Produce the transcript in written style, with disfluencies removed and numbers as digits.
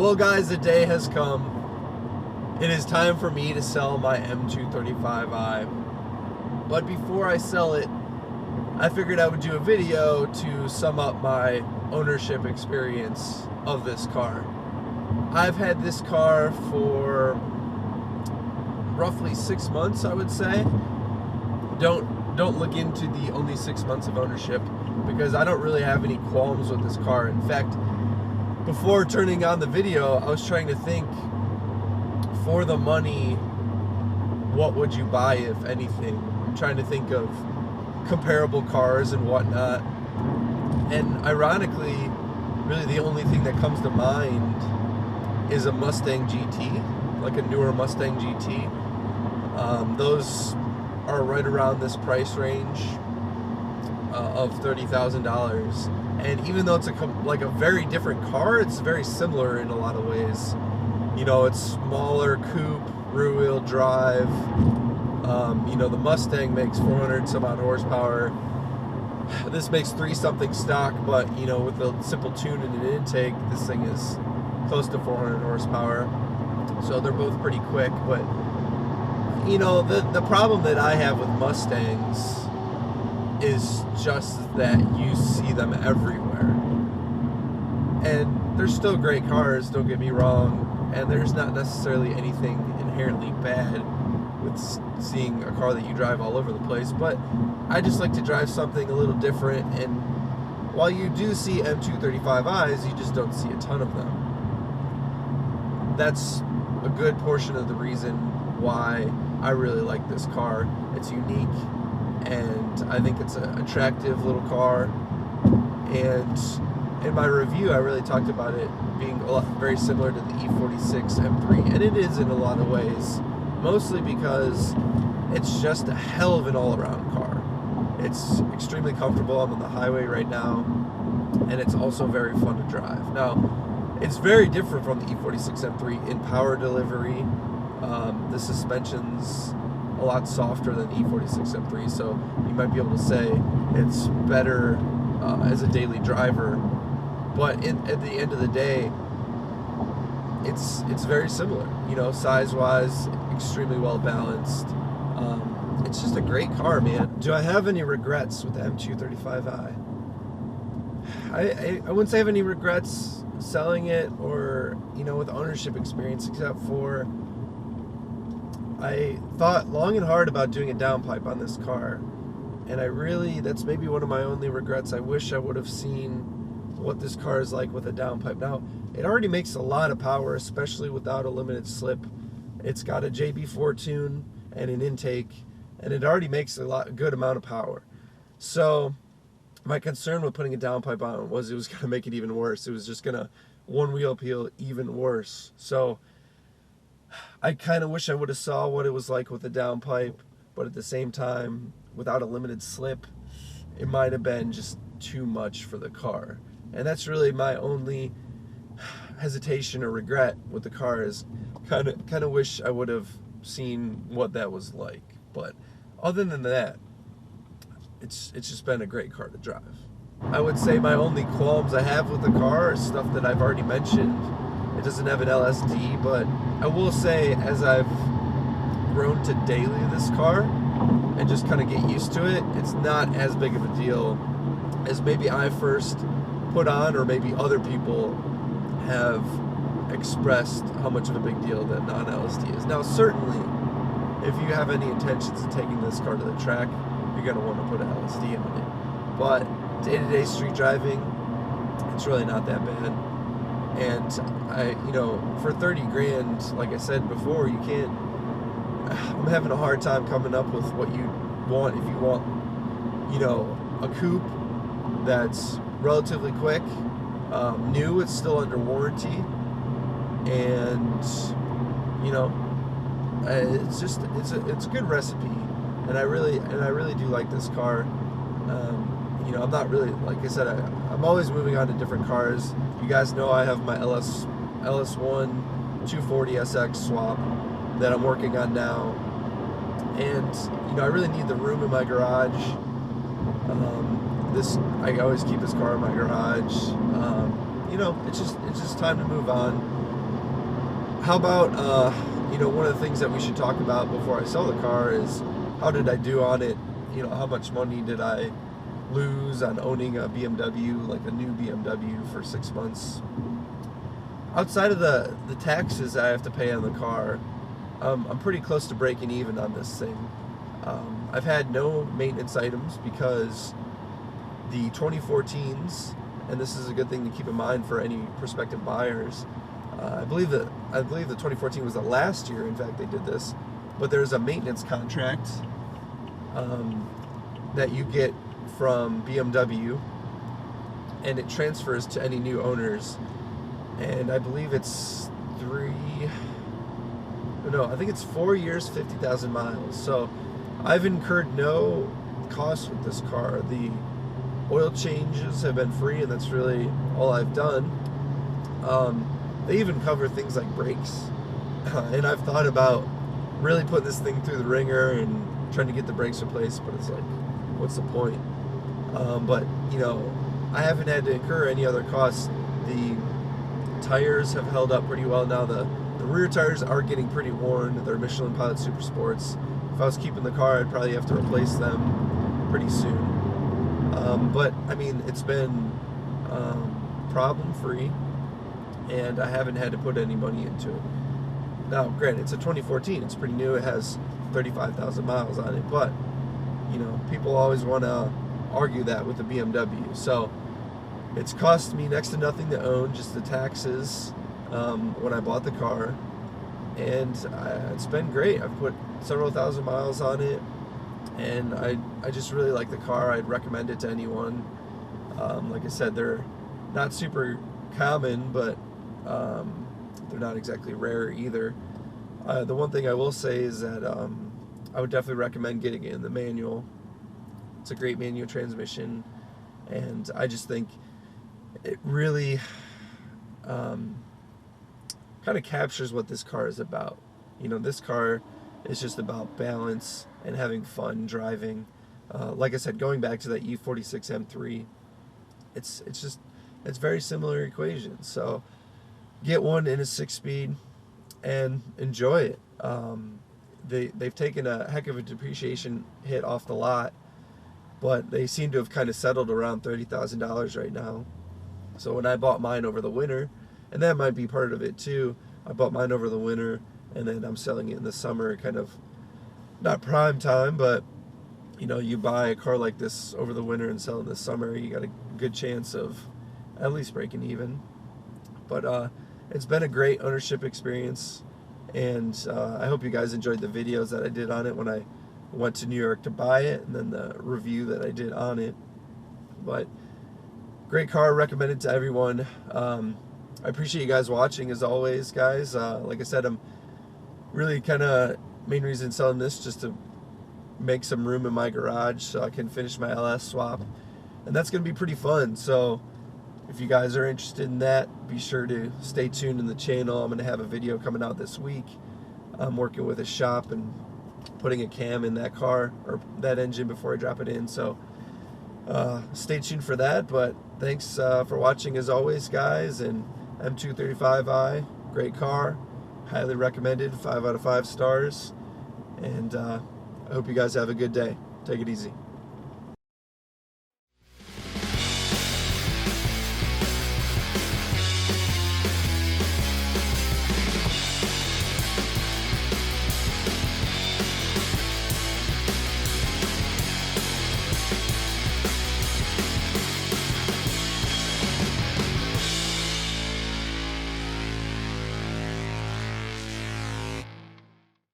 Well, guys, the day has come. It is time for me to sell my M235i. But before I sell it, I figured I would do a video to sum up my ownership experience of this car. I've had this car for roughly 6 months, I would say. Don't look into the only 6 months of ownership, because I don't really have any qualms with this car. In fact, before turning on the video, I was trying to think, for the money, what would you buy, if anything? I'm trying to think of comparable cars and whatnot. And ironically, really the only thing that comes to mind is a Mustang GT, like a newer Mustang GT. Those are right around this price range of $30,000. And even though it's like a very different car, it's very similar in a lot of ways. You know, it's smaller coupe, rear-wheel drive. You know, the Mustang makes 400 some odd horsepower. This makes 3-something stock, but you know, with a simple tune and an intake, this thing is close to 400 horsepower. So they're both pretty quick. But you know, the problem that I have with Mustangs is just that you see them everywhere. And they're still great cars, don't get me wrong. And there's not necessarily anything inherently bad with seeing a car that you drive all over the place, but I just like to drive something a little different. And while you do see M235i's, you just don't see a ton of them. That's a good portion of the reason why I really like this car. It's unique, and I think it's an attractive little car. And in my review, I really talked about it being very similar to the E46 M3, and it is in a lot of ways, mostly because it's just a hell of an all-around car. It's extremely comfortable. I'm on the highway right now, and it's also very fun to drive. Now, it's very different from the E46 M3 in power delivery. The suspension's a lot softer than E46 M3, so you might be able to say it's better as a daily driver. But at the end of the day, it's very similar. You know, size-wise, extremely well balanced. It's just a great car, man. Do I have any regrets with the M235i? I wouldn't say I have any regrets selling it, or you know, with ownership experience, except for I thought long and hard about doing a downpipe on this car, and that's maybe one of my only regrets. I wish I would have seen what this car is like with a downpipe. Now, it already makes a lot of power, especially without a limited slip. It's got a JB4 tune and an intake, and it already makes a good amount of power. So my concern with putting a downpipe on was it was going to make it even worse. It was just going to one-wheel peel even worse. So I kind of wish I would have saw what it was like with a downpipe, but at the same time, without a limited slip, it might have been just too much for the car. And that's really my only hesitation or regret with the car, is kind of wish I would have seen what that was like. But other than that, it's just been a great car to drive. I would say my only qualms I have with the car is stuff that I've already mentioned. It doesn't have an LSD, but I will say, as I've grown to daily this car and just kind of get used to it, it's not as big of a deal as maybe I first put on, or maybe other people have expressed how much of a big deal that non-LSD is. Now, certainly, if you have any intentions of taking this car to the track, you're going to want to put an LSD on it. But day-to-day street driving, it's really not that bad. And you know, for 30 grand, like I said before, you can't. I'm having a hard time coming up with what you want. If you want, you know, a coupe that's relatively quick, new, it's still under warranty, and you know, it's a good recipe, and I really do like this car. You know, I'm not really, like I said, I'm always moving on to different cars. You guys know I have my LS1 240 SX swap that I'm working on now, and you know, I really need the room in my garage. I always keep this car in my garage. You know, it's just time to move on. how about, you know, one of the things that we should talk about before I sell the car is how did I do on it? You know, how much money did I lose on owning a BMW, like a new BMW for 6 months? Outside of the taxes I have to pay on the car, I'm pretty close to breaking even on this thing. I've had no maintenance items because the 2014s, and this is a good thing to keep in mind for any prospective buyers, I believe the 2014 was the last year, in fact, they did this, but there's a maintenance contract that you get from BMW, and it transfers to any new owners, and I believe it's 4 years, 50,000 miles. So I've incurred no cost with this car. The oil changes have been free, and that's really all I've done. They even cover things like brakes, and I've thought about really putting this thing through the ringer and trying to get the brakes replaced, but it's like, what's the point? But you know, I haven't had to incur any other costs. The tires have held up pretty well now. The rear tires are getting pretty worn. They're Michelin Pilot Super Sports. If I was keeping the car, I'd probably have to replace them pretty soon. But I mean, it's been problem free, and I haven't had to put any money into it. Now, granted, it's a 2014. It's pretty new. It has 35,000 miles on it, but you know, people always want to argue that with the BMW. So it's cost me next to nothing to own, just the taxes when I bought the car, and it's been great. I've put several thousand miles on it, and I just really like the car. I'd recommend it to anyone. Like I said, they're not super common, but they're not exactly rare either. The one thing I will say is that I would definitely recommend getting it in the manual. It's a great manual transmission, and I just think it really kind of captures what this car is about. You know, this car is just about balance and having fun driving. Like I said, going back to that E46 M3, it's very similar equation. So get one in a 6-speed and enjoy it. They've taken a heck of a depreciation hit off the lot, but they seem to have kind of settled around $30,000 right now. So when I bought mine over the winter, and that might be part of it too, I bought mine over the winter, and then I'm selling it in the summer, kind of not prime time, but you know, you buy a car like this over the winter and sell it this summer, you got a good chance of at least breaking even. But it's been a great ownership experience, and I hope you guys enjoyed the videos that I did on it when I went to New York to buy it, and then the review that I did on it. But great car, recommended to everyone. I appreciate you guys watching as always, guys. Like I said, I'm really kind of main reason selling this just to make some room in my garage so I can finish my LS swap, and that's going to be pretty fun. So if you guys are interested in that, be sure to stay tuned in the channel. I'm going to have a video coming out this week. I'm working with a shop and putting a cam in that car, or that engine, before I drop it in. So stay tuned for that. But thanks for watching as always, guys. And M235i, great car, highly recommended, 5 out of 5 stars. And I hope you guys have a good day. Take it easy.